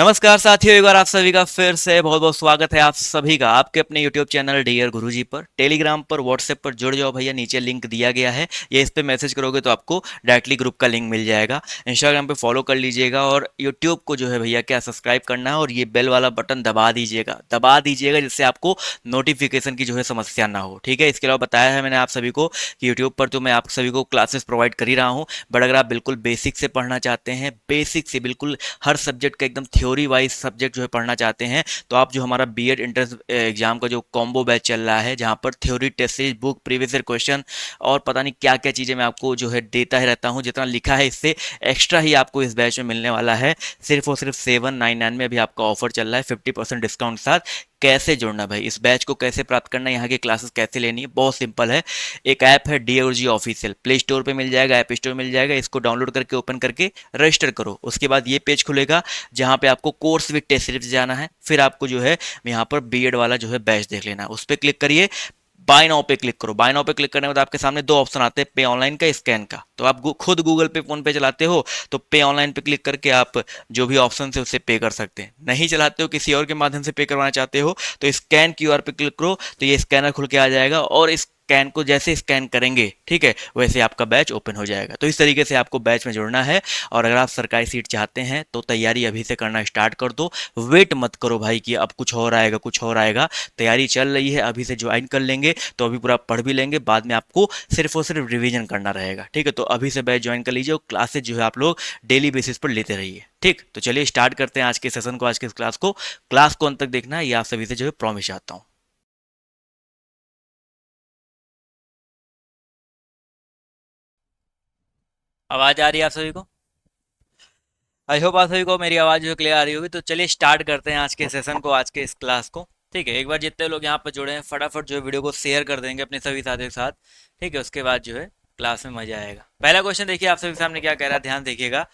नमस्कार साथियों, एक बार आप सभी का फिर से बहुत बहुत स्वागत है आप सभी का आपके अपने YouTube चैनल डियर गुरुजी पर। टेलीग्राम पर, व्हाट्सएप पर जुड़ जाओ भैया, नीचे लिंक दिया गया है। ये इस पे मैसेज करोगे तो आपको डायरेक्टली ग्रुप का लिंक मिल जाएगा। इंस्टाग्राम पे फॉलो कर लीजिएगा और यूट्यूब को जो है भैया क्या सब्सक्राइब करना है और ये बेल वाला बटन दबा दीजिएगा जिससे आपको नोटिफिकेशन की जो है समस्या ना हो। ठीक है, इसके अलावा बताया है मैंने आप सभी को कि यूट्यूब पर तो मैं आप सभी को क्लासेस प्रोवाइड कर ही रहा हूँ, बट अगर आप बिल्कुल बेसिक से पढ़ना चाहते हैं, बेसिक से बिल्कुल हर सब्जेक्ट का एकदम थ्योरी वाइज सब्जेक्ट जो है पढ़ना चाहते हैं, तो आप जो हमारा बीएड एंट्रेंस एग्जाम का जो कॉम्बो बैच चल रहा है, जहां पर theory test series book previous year question और पता नहीं क्या क्या चीज़ें मैं आपको जो है देता ही रहता हूं, जितना लिखा है इससे एक्स्ट्रा ही आपको इस बैच में मिलने वाला है। सिर्फ और सिर्फ 799 में अभी आपका ऑफर चल रहा है 50% डिस्काउंट के साथ। कैसे जुड़ना भाई, इस बैच को कैसे प्राप्त करना है, यहाँ की क्लासेस कैसे लेनी है, बहुत सिंपल है। एक ऐप है डीओजी ऑफिशियल, प्ले स्टोर पे मिल जाएगा, ऐप स्टोर मिल जाएगा। इसको डाउनलोड करके ओपन करके रजिस्टर करो। उसके बाद ये पेज खुलेगा जहाँ पे आपको कोर्स विद टेस्ट सीरीज जाना है। फिर आपको जो है यहाँ पर बीएड वाला जो है बैच देख लेना है, उस पर क्लिक करिए। बाय नाउ पे क्लिक करो। बाय नाउ पे क्लिक करने के बाद आपके सामने दो ऑप्शन आते हैं, पे ऑनलाइन का, स्कैन का। तो आप खुद गूगल पे, फोन पे चलाते हो तो पे ऑनलाइन पे क्लिक करके आप जो भी ऑप्शन है उससे पे कर सकते हैं। नहीं चलाते हो, किसी और के माध्यम से पे करवाना चाहते हो, तो स्कैन क्यूआर पे क्लिक करो, तो ये स्कैनर खुल के आ जाएगा और इस स्कैन को जैसे स्कैन करेंगे, ठीक है, वैसे आपका बैच ओपन हो जाएगा। तो इस तरीके से आपको बैच में जुड़ना है। और अगर आप सरकारी सीट चाहते हैं तो तैयारी अभी से करना स्टार्ट कर दो। वेट मत करो भाई कि अब कुछ और आएगा, कुछ और आएगा। तैयारी चल रही है, अभी से ज्वाइन कर लेंगे तो अभी पूरा पढ़ भी लेंगे, बाद में आपको सिर्फ और सिर्फ रिवीजन करना रहेगा। ठीक है, तो अभी से बैच ज्वाइन कर लीजिए और क्लासेज जो है आप लोग डेली बेसिस पर लेते रहिए। ठीक, तो चलिए स्टार्ट करते हैं आज के सेशन को, आज के इस क्लास को अंत तक देखना है, ये आप सभी से जो है प्रॉमिस चाहता हूँ। आवाज आ रही है आप सभी को? आई होप आप सभी को मेरी आवाज़ जो क्लियर आ रही होगी। तो चलिए स्टार्ट करते हैं आज के सेशन को, आज के इस क्लास को। ठीक है, एक बार जितने लोग यहाँ पर जुड़े हैं फटाफट जो है वीडियो को शेयर कर देंगे अपने सभी साथियों के साथ। ठीक है, उसके बाद जो है क्लास में मजा आएगा। पहला क्वेश्चन देखिए आप सभी के सामने क्या कह रहा है, ध्यान देखिएगा।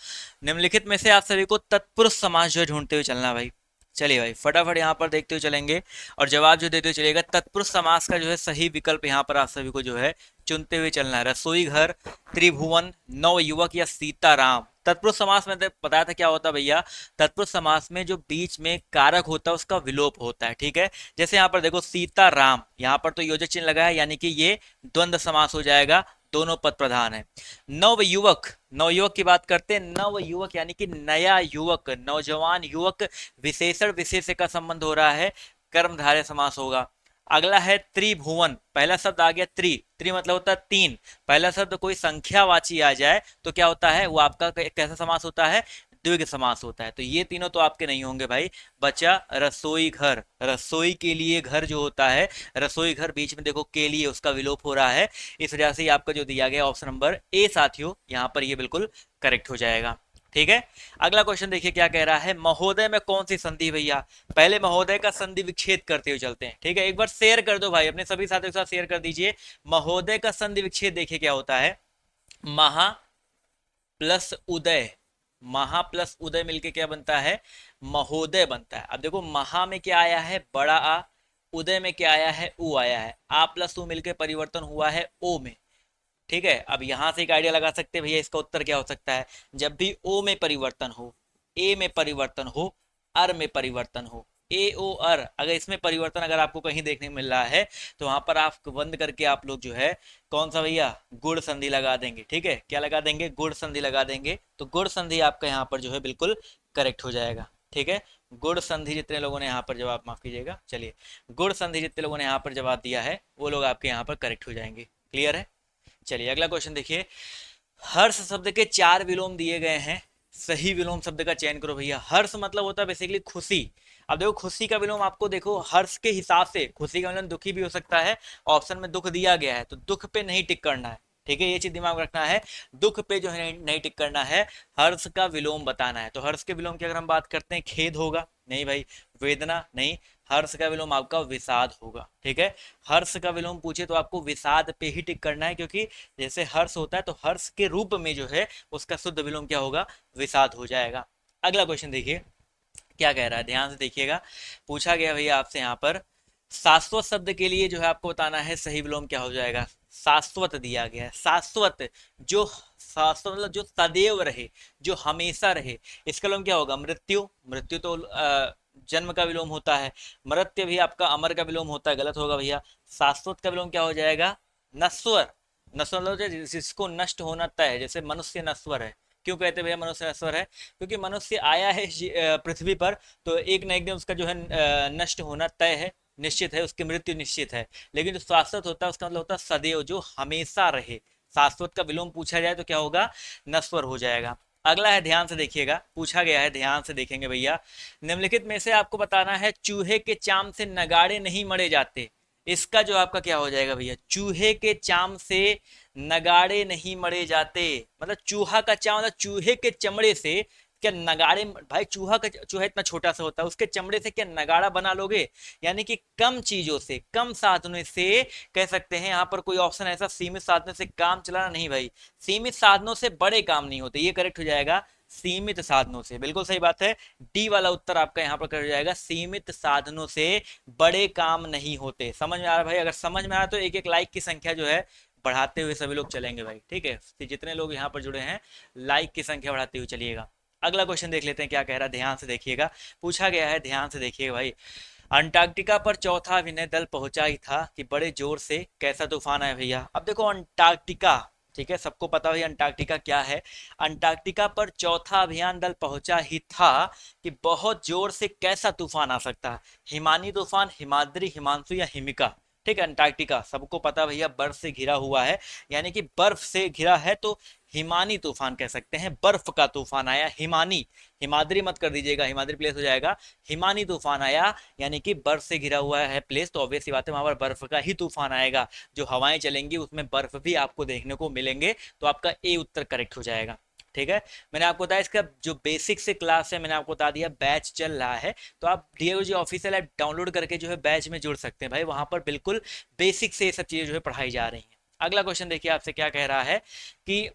निम्नलिखित में से आप सभी को तत्पुरुष समास जो है ढूंढते हुए चलना है भाई। चलिए भाई फटाफट यहाँ पर देखते हुए चलेंगे और जवाब जो देते हुए चलेगा। तत्पुरुष समास का जो है सही विकल्प यहाँ पर आप सभी को जो है चुनते हुए चलना है। रसोई घर, त्रिभुवन, नवयुवक या सीताराम। तत्पुरुष समास में बताया था क्या होता है भैया। तत्पुरुष समास में जो बीच में कारक होता है उसका विलोप होता है। ठीक है, जैसे यहाँ पर देखो सीताराम, यहाँ पर तो योजक चिन्ह लगा है, यानी कि ये द्वंद्व समास हो जाएगा, दोनों पद प्रधान है। नवयुवक, नवयुवक की बात करते हैं। नवयुवक यानी कि नया युवक, नौजवान युवक, विशेषण विशेष का संबंध हो रहा है, कर्मधारय समास होगा। अगला है त्रिभुवन, पहला शब्द आ गया त्रि, त्रि मतलब होता है तीन। पहला शब्द कोई संख्यावाची आ जाए तो क्या होता है, वो आपका कैसा समास होता है, द्विग समास होता है। तो ये तीनों तो आपके नहीं होंगे भाई। बचा रसोई घर, रसोई के लिए घर जो होता है, रसोई घर बीच में देखो के लिए उसका विलोप हो रहा है। इस वजह से आपका जो दिया गया ऑप्शन नंबर ए साथियों, यहाँ पर ये बिल्कुल करेक्ट हो जाएगा। ठीक है, अगला क्वेश्चन देखिए क्या कह रहा है। महोदय में कौन सी संधि भैया। पहले महोदय का संधि विच्छेद करते हुए चलते हैं। ठीक है, एक बार शेयर कर दो भाई, अपने सभी साथियों के साथ शेयर कर दीजिए। महोदय का संधि विच्छेद देखिए क्या होता है। महा प्लस उदय, महा प्लस उदय मिलके क्या बनता है, महोदय बनता है। अब देखो महा में क्या आया है, बड़ा आ। उदय में क्या आया है, उ आया है। आ प्लस उ मिलकर परिवर्तन हुआ है ओ में। ठीक है, अब यहां से एक आइडिया लगा सकते हैं भैया इसका उत्तर क्या हो सकता है। जब भी ओ में परिवर्तन हो, ए में परिवर्तन हो, अर में परिवर्तन हो, ए ओ अर, अगर इसमें परिवर्तन अगर आपको कहीं देखने को मिल रहा है तो वहां पर आप बंद करके आप लोग जो है कौन सा भैया, गुण संधि लगा देंगे। ठीक है, क्या लगा देंगे, गुण संधि लगा देंगे। तो गुण संधि आपका यहाँ पर जो है बिल्कुल करेक्ट हो जाएगा। ठीक है, गुण संधि जितने लोगों ने यहाँ पर जवाब, माफ कीजिएगा, चलिए गुण संधि जितने लोगों ने यहाँ पर जवाब दिया है वो लोग आपके यहाँ पर करेक्ट हो जाएंगे। क्लियर है, चलिए अगला क्वेश्चन देखिए। हर्ष शब्द के चार विलोम दिए गए हैं, सही विलोम शब्द का चयन करो भैया। हर्ष मतलब होता है बेसिकली खुशी। अब देखो खुशी का विलोम आपको देखो हर्ष के हिसाब से, खुशी का विलोम दुखी भी हो सकता है। ऑप्शन में दुख दिया गया है तो दुख पे नहीं टिक करना है। ठीक है, ये चीज दिमाग में रखना है, दुख पे जो है नहीं टिक करना है, हर्ष का विलोम बताना है। तो हर्ष के विलोम की अगर हम बात करते हैं, खेद होगा, नहीं भाई। वेदना नहीं, हर्ष का विलोम आपका विषाद होगा। ठीक है, हर्ष का विलोम पूछे तो आपको विषाद पे ही टिक करना है, क्योंकि जैसे हर्ष होता है तो हर्ष के रूप में जो है उसका शुद्ध विलोम क्या होगा, विषाद हो जाएगा। अगला क्वेश्चन देखिए क्या कह रहा है, ध्यान से देखिएगा। पूछा गया भैया आपसे यहाँ पर शाश्वत शब्द के लिए जो है आपको बताना है सही विलोम क्या हो जाएगा। शाश्वत दिया गया है, शाश्वत, जो शाश्वत मतलब जो सदैव रहे, जो हमेशा रहे। इसका विलोम क्या होगा, मृत्यु। मृत्यु तो जन्म का विलोम होता है। मृत्य भी आपका अमर का विलोम होता है, गलत होगा भैया। शाश्वत का विलोम क्या हो जाएगा, नश्वर। नश्वर मतलब जिसको नष्ट होना तय है, जैसे मनुष्य नश्वर है। क्यों कहते हैं भैया मनुष्य नश्वर है, क्योंकि मनुष्य आया है पृथ्वी पर, तो एक न एक दिन उसका जो है नष्ट होना तय है, निश्चित है, उसकी मृत्यु निश्चित है। लेकिन जो शाश्वत होता है उसका मतलब होता है सदैव, जो हमेशा रहे। शाश्वत का विलोम पूछा जाए तो क्या होगा, नश्वर हो जाएगा। अगला है, ध्यान से देखिएगा, पूछा गया है, ध्यान से देखेंगे भैया। निम्नलिखित में से आपको बताना है चूहे के चाम से नगाड़े नहीं मरे जाते। इसका जो आपका क्या हो जाएगा भैया, चूहे के चाम से नगाड़े नहीं मरे जाते, मतलब चूहा का चाम मतलब चूहे के चमड़े से क्या नगाड़े, भाई चूहा इतना छोटा सा होता है, उसके चमड़े से क्या नगाड़ा बना लोगे। यानी कि कम चीजों से, कम साधनों से, कह सकते हैं यहाँ पर कोई ऑप्शन ऐसा, सीमित साधनों से काम चलाना नहीं भाई, सीमित साधनों से बड़े काम नहीं होते, ये करेक्ट हो जाएगा, सीमित साधनों से, बिल्कुल सही बात है। डी वाला उत्तर आपका यहाँ पर कर जाएगा, सीमित साधनों से बड़े काम नहीं होते। समझ में आ रहा है भाई, अगर समझ में आ रहा तो एक एक लाइक की संख्या जो है बढ़ाते हुए सभी लोग चलेंगे भाई, ठीक है। तो जितने लोग यहाँ पर जुड़े हैं लाइक की संख्या बढ़ाते हुए चलिएगा। अगला क्वेश्चन देख लेते हैं क्या कह रहा है, ध्यान से देखिएगा, पूछा गया है, ध्यान से देखिएगा भाई। अंटार्कटिका पर चौथा अभिनय दल पहुंचा ही था कि बड़े जोर से कैसा तूफान आया भैया। अब देखो अंटार्कटिका, ठीक है, सबको पता है अंटार्कटिका क्या है। अंटार्कटिका पर चौथा अभियान दल पहुंचा ही था कि बहुत जोर से कैसा तूफान आ सकता है। हिमानी तूफान, हिमाद्री, हिमांशु या हिमिका। ठीक है, अंटार्कटिका सबको पता भैया बर्फ से घिरा हुआ है, यानी कि बर्फ से घिरा है, तो हिमानी तूफान कह सकते हैं, बर्फ का तूफान आया हिमानी। हिमाद्री मत कर दीजिएगा, हिमाद्री प्लेस हो जाएगा, हिमानी तूफान आया, यानी कि बर्फ से घिरा हुआ है प्लेस, तो ऑब्वियस सी बात है वहां पर बर्फ का ही तूफान आएगा। जो हवाएं चलेंगी उसमें बर्फ भी आपको देखने को मिलेंगे, तो आपका ए उत्तर करेक्ट हो जाएगा। ठीक है, मैंने आपको बताया इसका जो बेसिक से क्लास है, मैंने आपको बता दिया, बैच चल रहा है, तो आप डीओजी ऑफिशियल ऐप डाउनलोड करके जो है बैच में जुड़ सकते हैं भाई, वहां पर बिल्कुल बेसिक से ये सब चीजें जो है पढ़ाई जा रही हैं। अगला क्वेश्चन देखिए आपसे क्या कह रहा है कि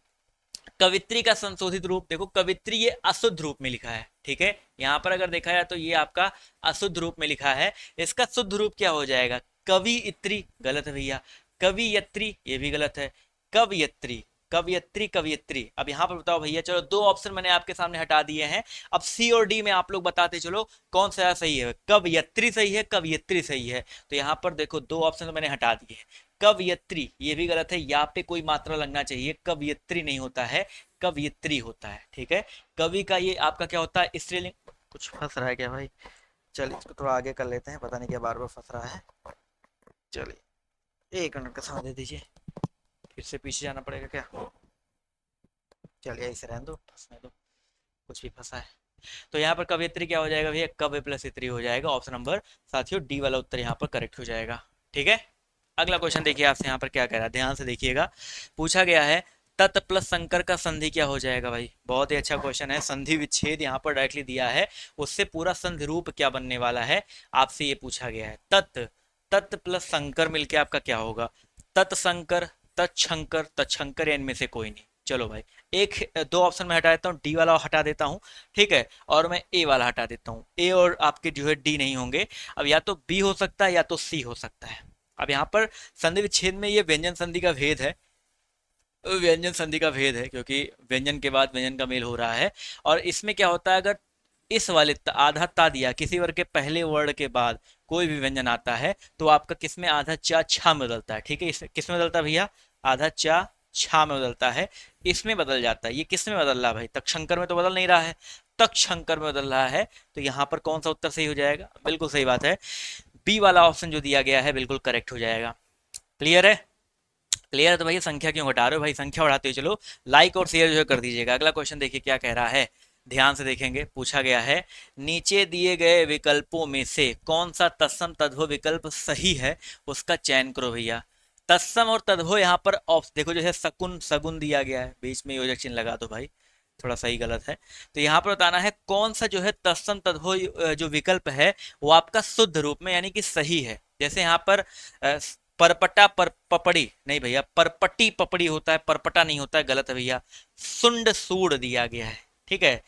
कवित्री का संशोधित रूप, देखो कवित्री ये अशुद्ध रूप में लिखा है, ठीक है, यहां पर अगर देखा जाए तो ये आपका अशुद्ध रूप में लिखा है। इसका शुद्ध रूप क्या हो जाएगा, कवियत्री, गलत है भैया। कवियत्री ये भी गलत है, कवियत्री, कवियत्री, कवियत्री। अब यहां पर बताओ भैया, चलो दो ऑप्शन मैंने आपके सामने हटा दिए हैं, अब सी और डी में आप लोग बताते चलो कौन सा सही है, कवियत्री सही है, कवियत्री सही है। तो यहां पर देखो दो ऑप्शन तो मैंने हटा दिए हैं, कवयित्री ये भी गलत है, यहाँ पे कोई मात्रा लगना चाहिए, कवयित्री नहीं होता है, कवयित्री होता है, ठीक है। कवि का ये आपका क्या होता है, स्त्रीलिंग। कुछ फंस रहा है क्या भाई, चलिए इसको थोड़ा आगे कर लेते हैं, पता नहीं क्या बार बार फंस रहा है। चलिए 1 मिनट का समय दे दीजिए, फिर से पीछे जाना पड़ेगा क्या, चलिए ऐसे रहने दो, फंसने दो, कुछ भी फंसा है। तो यहाँ पर कवयित्री क्या हो जाएगा भैया, कव्य प्लस इत्री हो जाएगा, ऑप्शन नंबर साथियों डी वाला उत्तर यहाँ पर करेक्ट हो जाएगा, ठीक है। अगला क्वेश्चन देखिए आपसे यहाँ पर क्या कह रहा है, ध्यान से देखिएगा, पूछा गया है तत् प्लस संकर का संधि क्या हो जाएगा भाई। बहुत ही अच्छा क्वेश्चन है, संधि विच्छेद यहाँ पर डायरेक्टली दिया है, उससे पूरा संधि रूप क्या बनने वाला है आपसे ये पूछा गया है। तत्, तत् प्लस संकर मिलके आपका क्या होगा, तत्संकर, तत्शंकर, तत्शंकर, या इनमें से कोई नहीं। चलो भाई एक दो ऑप्शन में हटा देता हूँ, डी वाला हटा देता हूँ, ठीक है, और मैं ए वाला हटा देता हूँ, ए और आपके जो है डी नहीं होंगे। अब या तो बी हो सकता है या तो सी हो सकता है। अब यहाँ पर संधि विच्छेद में ये व्यंजन संधि का भेद है, व्यंजन संधि का भेद है, क्योंकि व्यंजन के बाद व्यंजन का मेल हो रहा है। और इसमें क्या होता है, अगर इस वाले आधा ता दिया किसी वर्ग के पहले वर्ण के बाद कोई भी व्यंजन आता है, तो आपका किसमें आधा चा छा में बदलता है, ठीक है, किसमें बदलता है भैया, आधा चा छा में बदलता है, इसमें बदल जाता है। ये किसमें बदल रहा है भाई, तक्षंकर में तो बदल नहीं रहा है, तक्षंकर में बदल रहा है, तो यहाँ पर कौन सा उत्तर सही हो जाएगा, बिल्कुल सही बात है, बी वाला ऑप्शन जो दिया गया है बिल्कुल करेक्ट हो जाएगा। क्लियर है, क्लियर है, तो भैया संख्या क्यों घटा रहे हो भाई, संख्या बढ़ाते हुए चलो, लाइक और शेयर जो है कर दीजिएगा। अगला क्वेश्चन देखिए क्या कह रहा है, ध्यान से देखेंगे, पूछा गया है नीचे दिए गए विकल्पों में से कौन सा तत्सम तद्भव विकल्प सही है, उसका चयन करो भैया। तत्सम और तद्भव यहाँ पर देखो जो है सकुन सगुन दिया गया है, बीच में योजक चिन्ह लगा दो भाई, थोड़ा सही गलत है। तो यहाँ पर बताना है कौन सा जो है तत्सम तद्भव जो विकल्प है वो आपका शुद्ध रूप में यानी कि सही है। जैसे यहाँ पर परपटा पर पपड़ी नहीं भैया, परपटी पपड़ी होता है, परपटा नहीं होता है, गलत है भैया। सुंड सूड दिया गया है, ठीक है,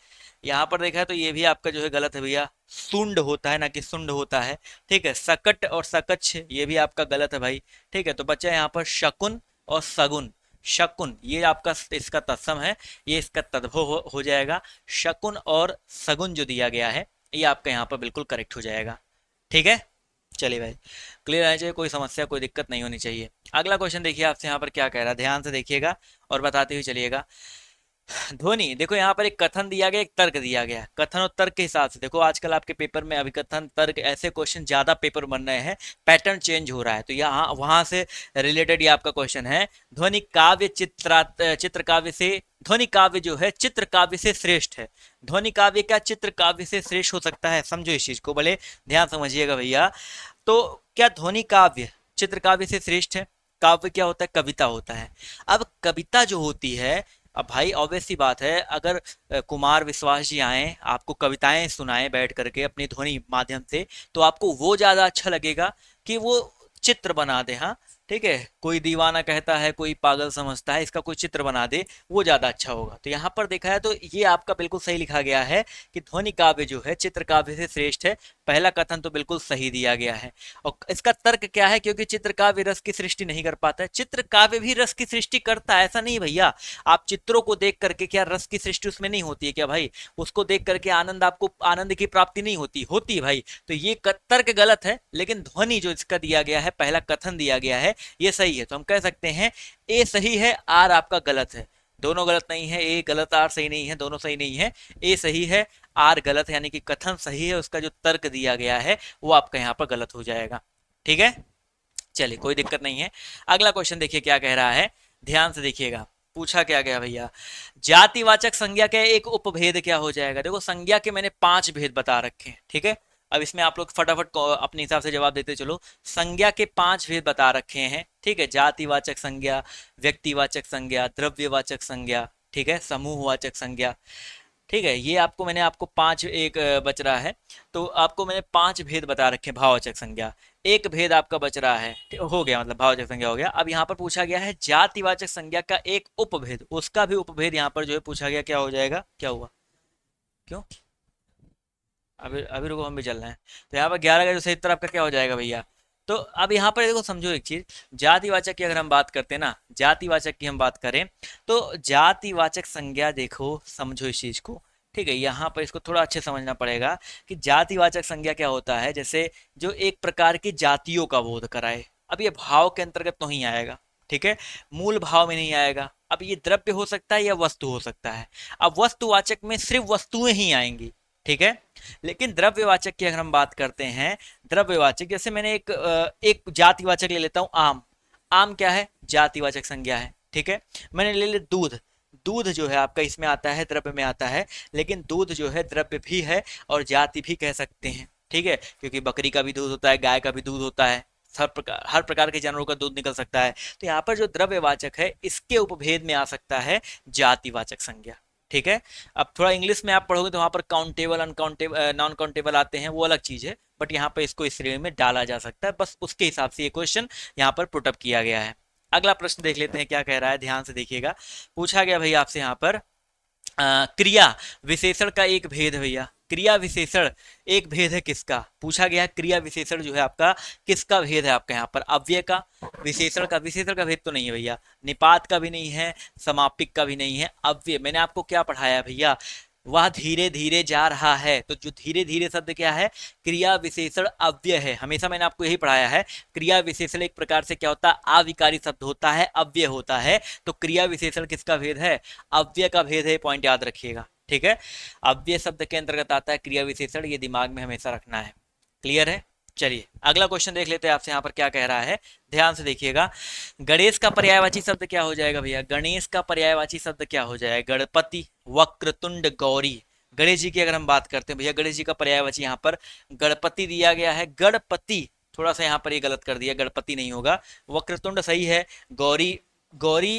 यहाँ पर देखा है तो ये भी आपका जो है गलत है भैया, सुंड होता है ना कि सुंड होता है। ठीक है, सकट और सकच्छ ये भी आपका गलत है भाई। ठीक है, तो बच्चा यहाँ पर शकुन और सगुन। शकुन ये आपका इसका तत्सम है, ये इसका तद्भव हो जाएगा। शकुन और सगुन जो दिया गया है ये आपका यहाँ पर बिल्कुल करेक्ट हो जाएगा। ठीक है, चलिए भाई, क्लियर आना चाहिए, कोई समस्या कोई दिक्कत नहीं होनी चाहिए। अगला क्वेश्चन देखिए आपसे यहाँ पर क्या कह रहा है, ध्यान से देखिएगा और बताते हुए चलिएगा। ध्वनि, देखो यहाँ पर एक कथन दिया गया, एक तर्क दिया गया। कथन और तर्क के हिसाब से देखो आजकल आपके पेपर में अभिकथन तर्क ऐसे क्वेश्चन ज्यादा पेपर बन रहे हैं, पैटर्न चेंज हो रहा है, तो यहाँ वहां से रिलेटेड ये आपका क्वेश्चन है। ध्वनि काव्य चित्र काव्य से, ध्वनि काव्य जो है चित्र काव्य से श्रेष्ठ है। ध्वनि काव्य क्या चित्र काव्य से श्रेष्ठ हो सकता है? समझो इस चीज को, भले ध्यान समझिएगा भैया। तो क्या ध्वनि काव्य चित्र काव्य से श्रेष्ठ है? काव्य क्या होता है? कविता होता है। अब कविता जो होती है, अब भाई ऑब्वियस सी बात है, अगर कुमार विश्वास जी आए आपको कविताएं सुनाएं बैठ करके अपनी ध्वनि माध्यम से, तो आपको वो ज्यादा अच्छा लगेगा कि वो चित्र बना दे। हाँ ठीक है, कोई दीवाना कहता है कोई पागल समझता है, इसका कोई चित्र बना दे, वो ज्यादा अच्छा होगा। तो यहाँ पर देखा है तो ये आपका बिल्कुल सही लिखा गया है कि ध्वनि काव्य जो है चित्र काव्य से श्रेष्ठ है। पहला कथन तो बिल्कुल सही दिया गया है। और इसका तर्क क्या है? क्योंकि चित्र काव्य रस की सृष्टि नहीं कर पाता है। चित्र काव्य भी रस की सृष्टि करता है, ऐसा नहीं भैया। आप चित्रों को देख करके क्या रस की सृष्टि उसमें नहीं होती है क्या भाई? उसको देख करके आनंद, आपको आनंद की प्राप्ति नहीं होती? होती है भाई। तो ये तर्क गलत है, लेकिन ध्वनि जो इसका दिया गया है, पहला कथन दिया गया है, ये सही है। तो हम कह सकते हैं ए सही है, आर आपका गलत है। दोनों गलत नहीं है, ए गलत आर सही नहीं है, दोनों सही नहीं है। ए सही है, आर गलत है, यानी कि कथन सही है, उसका जो तर्क दिया गया है वो आपका यहाँ पर गलत हो जाएगा। ठीक है, चलिए कोई दिक्कत नहीं है। अगला क्वेश्चन देखिए क्या कह रहा है, ध्यान से देखिएगा। पूछा क्या गया भैया, जातिवाचक संज्ञा का एक उपभेद क्या हो जाएगा? देखो संज्ञा के मैंने 5 भेद बता रखे हैं। ठीक है, अब इसमें आप लोग फटाफट अपने हिसाब से जवाब देते चलो। संज्ञा के 5 भेद बता रखे हैं। ठीक है, जातिवाचक संज्ञा, व्यक्तिवाचक संज्ञा, द्रव्यवाचक संज्ञा, ठीक है, समूहवाचक संज्ञा। ठीक है, ये आपको मैंने आपको 5 एक बच रहा है, तो आपको मैंने 5 भेद बता रखे हैं। भाववाचक संज्ञा एक भेद आपका बच रहा है, हो गया, मतलब भाववाचक संज्ञा हो गया। अब यहाँ पर पूछा गया है जातिवाचक संज्ञा का एक उपभेद, उसका भी उपभेद यहाँ पर जो है पूछा गया, क्या हो जाएगा? क्या हुआ? क्यों? अभी अभी रुको, हम भी चल रहे हैं। तो यहाँ पर 11 का जो सही उत्तर आपका क्या हो जाएगा भैया? तो अब यहाँ पर देखो समझो एक चीज, जातिवाचक की अगर हम बात करते हैं ना, जातिवाचक की हम बात करें तो जातिवाचक संज्ञा, देखो समझो इस चीज को। ठीक है, यहाँ पर इसको थोड़ा अच्छे समझना पड़ेगा कि जातिवाचक संज्ञा क्या होता है। जैसे जो एक प्रकार की जातियों का बोध कराए, अब ये भाव के अंतर्गत तो नहीं आएगा। ठीक है, मूल भाव में नहीं आएगा। अब ये द्रव्य हो सकता है या वस्तु हो सकता है। अब वस्तुवाचक में सिर्फ वस्तुएं ही आएंगी। ठीक है, लेकिन द्रव्यवाचक की अगर हम बात करते हैं, द्रव्यवाचक जैसे मैंने एक जातिवाचक ले लेता हूं, आम। आम क्या है? जातिवाचक संज्ञा है। ठीक है, मैंने ले लिया दूध। दूध जो है आपका इसमें आता है, द्रव्य में आता है, लेकिन दूध जो है द्रव्य भी है और जाति भी कह सकते हैं। ठीक है, क्योंकि बकरी का भी दूध होता है, गाय का भी दूध होता है, हर प्रकार के जानवरों का दूध निकल सकता है। तो यहाँ पर जो द्रव्यवाचक है इसके उपभेद में आ सकता है जातिवाचक संज्ञा। ठीक है, अब थोड़ा इंग्लिश में आप पढ़ोगे तो वहां पर काउंटेबल, अनकाउंटेबल, नॉन काउंटेबल आते हैं, वो अलग चीज है, बट यहाँ पर इसको इस श्रेणी में डाला जा सकता है। बस उसके हिसाब से ये क्वेश्चन यहाँ पर पुटअप किया गया है। अगला प्रश्न देख लेते हैं क्या कह रहा है, ध्यान से देखिएगा। पूछा गया भैया आपसे यहाँ पर क्रिया विशेषण का एक भेद। भैया क्रिया विशेषण एक भेद है किसका? पूछा गया क्रिया विशेषण जो है आपका किसका भेद है? आपका यहाँ पर अव्यय का, विशेषण का। विशेषण का भेद तो नहीं है भैया, निपात का भी नहीं है, समापिक का भी नहीं है, अव्यय। मैंने आपको क्या पढ़ाया भैया? वह धीरे धीरे जा रहा है। तो जो धीरे धीरे शब्द क्या है? क्रिया विशेषण अव्यय है। हमेशा मैंने आपको यही पढ़ाया है, क्रिया विशेषण एक प्रकार से क्या होता है? अविकारी शब्द होता है, अव्यय होता है। तो क्रिया विशेषण किसका भेद है? अव्यय का भेद है, पॉइंट याद रखिएगा। ठीक है, अव्यय शब्द के अंतर्गत आता है क्रिया विशेषण, ये दिमाग में हमेशा रखना है। क्लियर है? चलिए अगला क्वेश्चन देख लेते हैं आपसे यहाँ पर क्या कह रहा है, ध्यान से देखिएगा। गणेश का पर्यायवाची शब्द क्या हो जाएगा भैया? गणेश का पर्यायवाची शब्द क्या हो जाएगा? गणपति, वक्रतुंड, गौरी। गणेश जी की अगर हम बात करते हैं भैया, गणेश जी का पर्यायवाची यहाँ पर गणपति दिया गया है। गणपति, थोड़ा सा यहाँ पर ये गलत कर दिया, गणपति नहीं होगा। वक्रतुंड सही है, गौरी, गौरी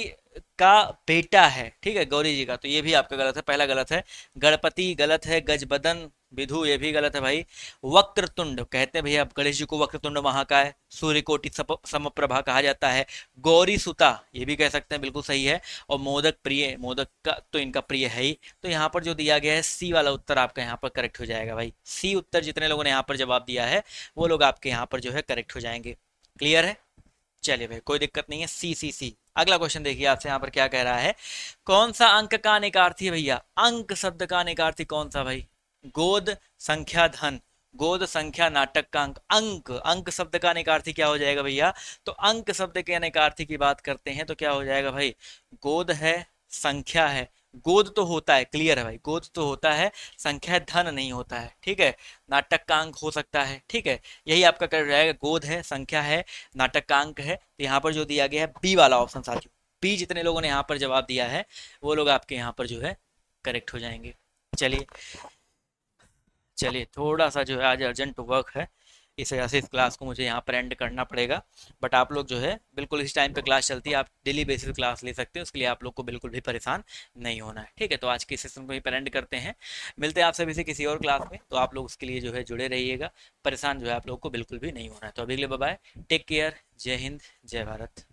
का बेटा है। ठीक है, गौरी जी का, तो ये भी आपका गलत है, पहला गलत है। गणपति गलत है, गजबदन विधु ये भी गलत है भाई। वक्रतुंड कहते हैं भैया गणेश जी को वक्रतुंड महाकाय, सूर्यकोटि समप्रभा कहा जाता है। गौरी सुता ये भी कह सकते हैं, बिल्कुल सही है। और मोदक प्रिय, मोदक का तो इनका प्रिय है ही। तो यहाँ पर जो दिया गया है सी वाला उत्तर आपका यहाँ पर करेक्ट हो जाएगा भाई। सी उत्तर जितने लोगों ने यहाँ पर जवाब दिया है वो लोग आपके यहाँ पर जो है करेक्ट हो जाएंगे। क्लियर है? चलिए भाई कोई दिक्कत नहीं है, सी सी सी। अगला क्वेश्चन देखिए आपसे यहाँ पर क्या कह रहा है। कौन सा अंक का निकार्थी है भैया? अंक शब्द का निकार्थी कौन सा भाई? गोद, संख्या, धन। गोद, संख्या, नाटक का अंक। अंक, अंक शब्द का निकार्थी क्या हो जाएगा भैया? तो अंक शब्द के निकार्थी की बात करते हैं तो क्या हो जाएगा भाई? गोद है, संख्या है। गोद तो होता है, क्लियर है भाई, गोद तो होता है, संख्या धन नहीं होता है, ठीक है। नाटक का अंक हो सकता है, ठीक है। यही आपका कर जाएगा, गोद है, संख्या है, नाटक का अंक है। तो यहाँ पर जो दिया गया है बी वाला ऑप्शन साथियों, बी जितने लोगों ने यहाँ पर जवाब दिया है वो लोग आपके यहाँ पर जो है करेक्ट हो जाएंगे। चलिए चलिए, थोड़ा सा जो है आज अर्जेंट वर्क है, इस वजह से इस क्लास को मुझे यहाँ पर एंड करना पड़ेगा। बट आप लोग जो है बिल्कुल इस टाइम पे क्लास चलती है, आप डेली बेसिस क्लास ले सकते हैं, उसके लिए आप लोग को बिल्कुल भी परेशान नहीं होना है, ठीक है। तो आज के सेशन को ही पर एंड करते हैं, मिलते हैं आप सभी से किसी और क्लास में। तो आप लोग उसके लिए जो है जुड़े रहिएगा, परेशान जो है आप लोग को बिल्कुल भी नहीं होना है। तो अभी के लिए बाय बाय, टेक केयर, जय हिंद, जय भारत।